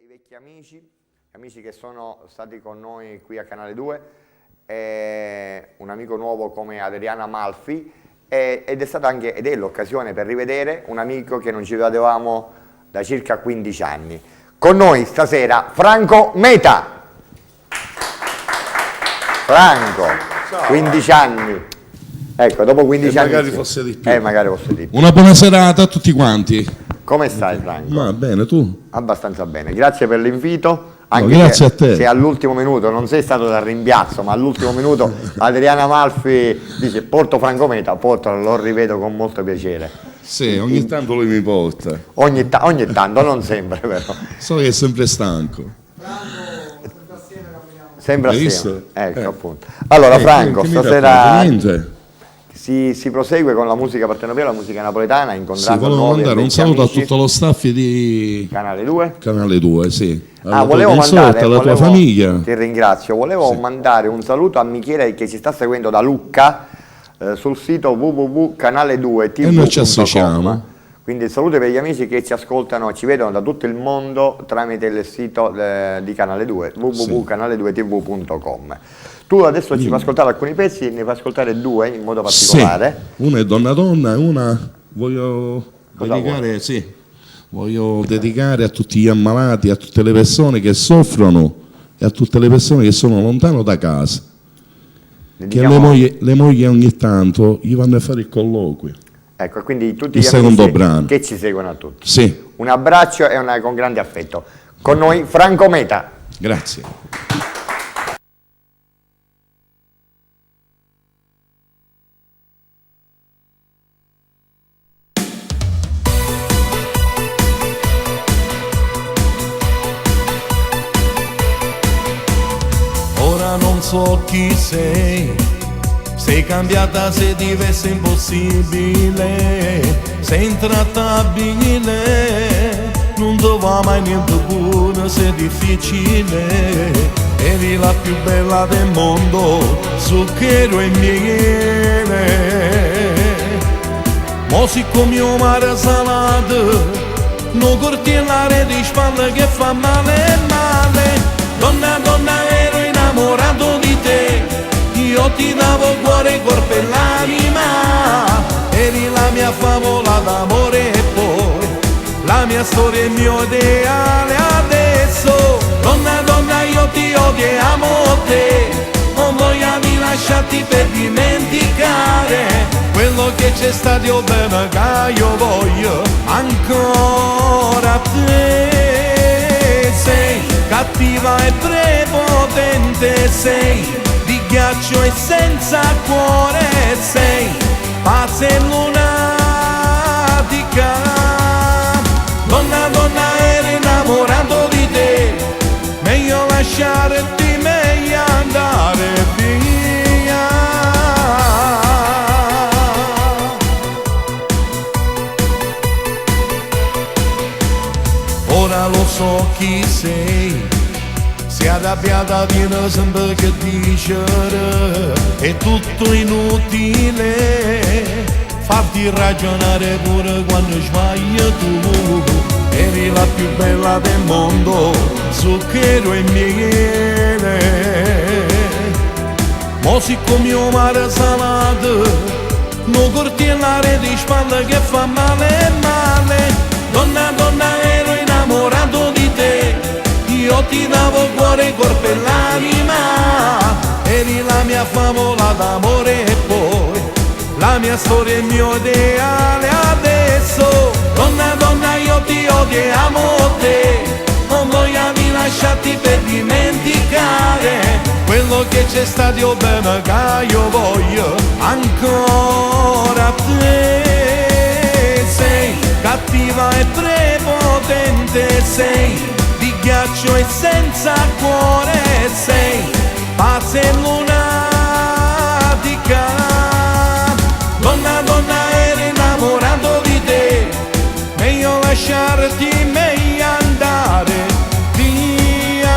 i vecchi amici che sono stati con noi qui a Canale 2, un amico nuovo come Adriana Malfi ed è l'occasione per rivedere un amico che non ci vedevamo da circa 15 anni. Con noi stasera Franco Meta. Franco, ciao. 15 anni. Ecco, dopo 15 anni. Magari fosse di più. Magari fosse di più. Una buona serata a tutti quanti. Come stai, Franco? Va bene, tu? Abbastanza bene, grazie per l'invito. Anche grazie a te. Se all'ultimo minuto non sei stato dal rimpiazzo, ma all'ultimo minuto Adriana Malfi dice porto Franco Meta, lo rivedo con molto piacere. Sì, ogni tanto lui mi porta. Ogni tanto, non sempre però. So che è sempre stanco. Sempre assieme. Ecco appunto. Allora Franco, stasera si prosegue con la musica partenopea, la musica napoletana, incontrando volevo mandare un saluto a tutto lo staff di Canale 2. Canale 2, sì. Volevo mandare alla tua famiglia. Ti ringrazio. Volevo mandare un saluto a Michele che ci sta seguendo da Lucca sul sito www.canale2tv.com. E noi ci associamo. Quindi il saluto per gli amici che ci ascoltano, ci vedono da tutto il mondo tramite il sito di Canale 2, www.canale2tv.com. Tu adesso ci fai ascoltare alcuni pezzi, ne fai ascoltare due in modo particolare. Sì. Una è Donna Donna e una voglio dedicare a tutti gli ammalati, a tutte le persone che soffrono e a tutte le persone che sono lontano da casa. Che le mogli ogni tanto gli vanno a fare il colloquio. Ecco, quindi tutti gli amici che ci seguono a tutti. Sì. Un abbraccio e con grande affetto. Con noi Franco Meta. Grazie. Ora non so chi sei cambiata, sei diversa, impossibile, sei intrattabile, non doveva mai niente buono, sei difficile, eri la più bella del mondo, zucchero e miele, mo siccome io mare salato, non cortillare di spalle che fa male, donna, donna, ero innamorato di te, io ti davo cuore, corpo e l'anima, eri la mia favola d'amore e poi la mia storia e il mio ideale adesso. Donna, donna, io ti odio e amo te, non voglio di lasciarti per dimenticare quello che c'è stato, io bene che io voglio ancora te. Sei cattiva e prepotente, sei di ghiaccio e senza cuore, sei pazza e lunatica. Donna, donna, ero innamorato di te, meglio lasciarti, meglio andare via. Ora lo so chi sei arrabbiata, viene sempre che dicere è tutto inutile, farti ragionare pure quando sbagli tu, eri la più bella del mondo, zucchero e miele, mo siccome io mare salato, non cortillare di spalle che fa male, donna, donna, ero innamorato di te, io ti davo cuore, corpo e l'anima, eri la mia favola d'amore e poi la mia storia e il mio ideale adesso. Donna, donna, io ti odio e amo te, non voglio di lasciarti per dimenticare quello che c'è stato, io bene che io voglio ancora te. Sei cattiva e prepotente, sei di ghiaccio e senza cuore, sei pazza e lunatica. Donna, donna, ero innamorato di te, meglio lasciarti, meglio andare via.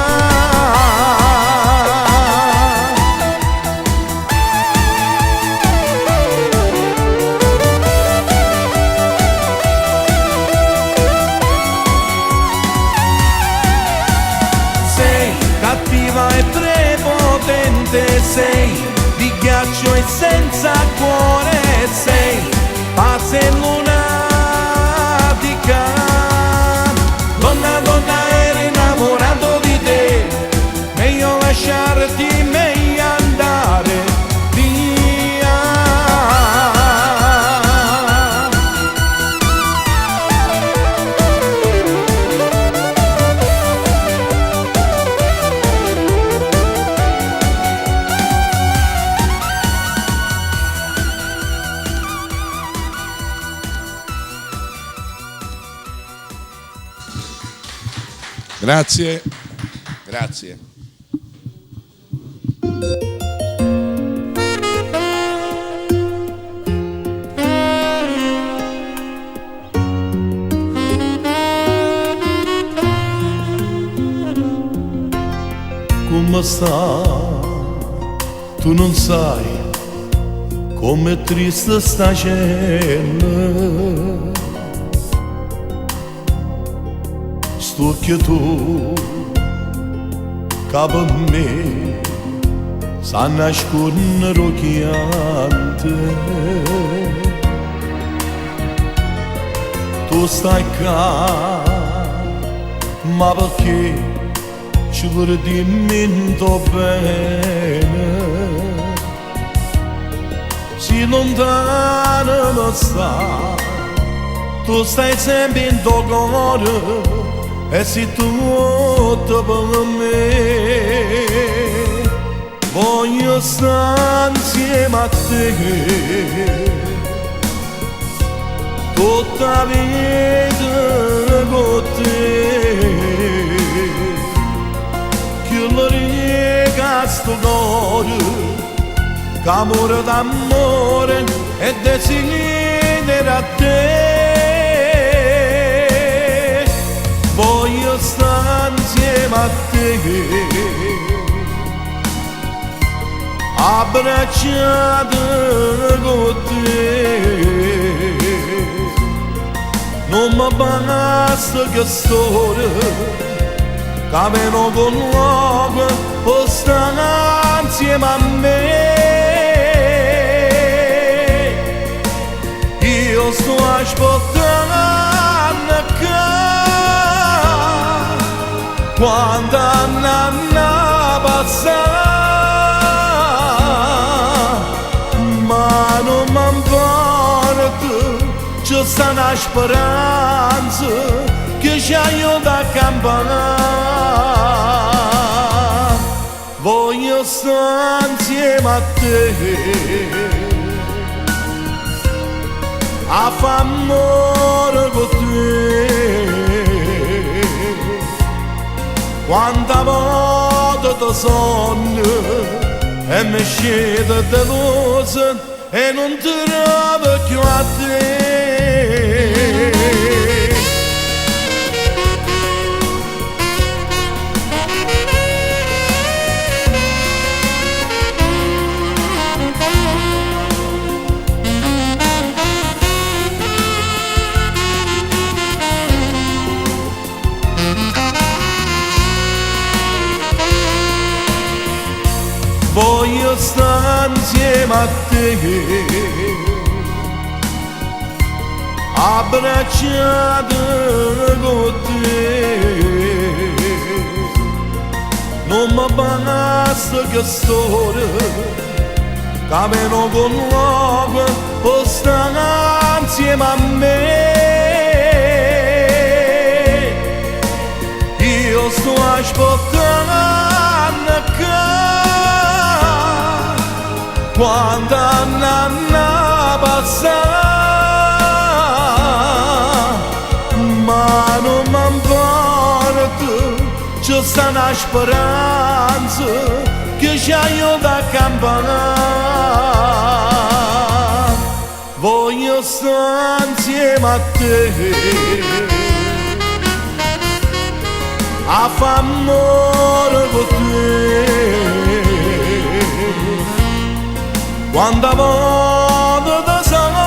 pazza e lunatica. Donna, donna, ero innamorato di te, meglio lasciarti, meglio andare via. Grazie, grazie. Come sta? Tu non sai come triste sta cena. Sto che tu, capo me, sa nascondere occhiante. Tu stai qua, ma perché ci dimentico bene? Si lontano non sta, tu stai sempre in tuo cuore. E se tutto per me, voglio stare insieme a te tutta la vita con te, che lo rega sto cuore, che amore d'amore e desidero a te. Voglio stare insieme a te, abbracciato con te. Non mi basta che storia, che meno con luogo per stare insieme a me. Io sto aspettando che quando anna passa, ma non mi importa, c'è sta una speranza che c'ho da campare. Voglio stare insieme a te, a fare amore con te. Quanta volta ti sogno e mi scende di luce e non ti trovo più a te. Voglio stare insieme a te, abbracciato con te. Non mi basta che storia, che meno con luogo per stare insieme a me. Io sto aspettando che quando anna passa, ma non mi importa, c'è sta una speranza che c'ho da campare. Voglio stare insieme a te, a fare amore con te. Quando volta ti sogno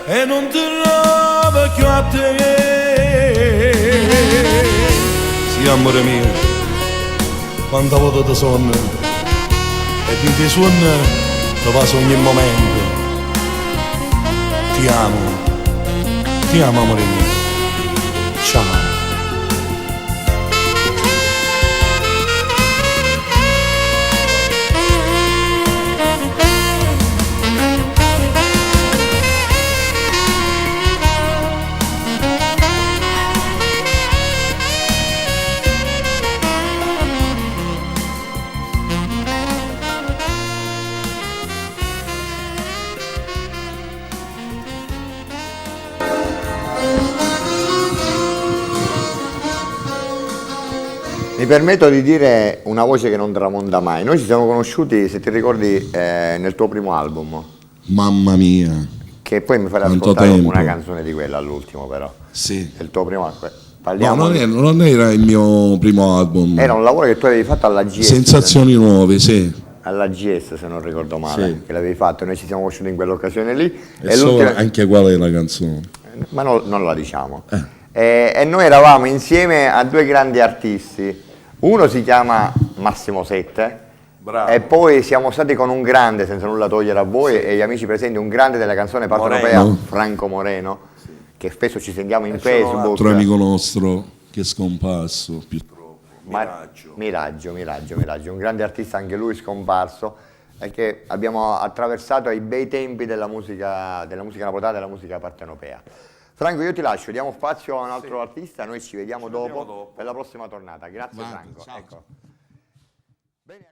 e non ti trovo più a te. Sì, amore mio, quando volta ti sogno e ti suono lo passo ogni momento. Ti amo amore mio. Ciao. Mi permetto di dire una voce che non tramonta mai. Noi ci siamo conosciuti, se ti ricordi, nel tuo primo album, Mamma mia, che poi mi farai quanto ascoltare tempo. una canzone di quella all'ultimo però. sì. Del tuo primo album. No, Parliamo non era il mio primo album. Era un lavoro che tu avevi fatto alla GS. Sensazioni nuove, sì. Alla GS, se non ricordo male, Sì. che l'avevi fatto. Noi ci siamo conosciuti in quell'occasione lì. E so l'ultima- anche qual è la canzone. Ma non la diciamo. E noi eravamo insieme a due grandi artisti. Uno si chiama Massimo Sette. Bravo. E poi siamo stati con un grande, senza nulla togliere a voi e agli amici presenti, un grande della canzone partenopea, Moreno. Franco Moreno, che spesso ci sentiamo in E c'era un Facebook. Altro amico nostro che è scomparso. Miraggio, un grande artista anche lui scomparso, e che abbiamo attraversato ai bei tempi della musica napoletana, della musica partenopea. Franco, io ti lascio, diamo spazio a un altro artista, noi ci vediamo dopo per la prossima tornata. Grazie Va, Franco. ciao. Ecco. Bene.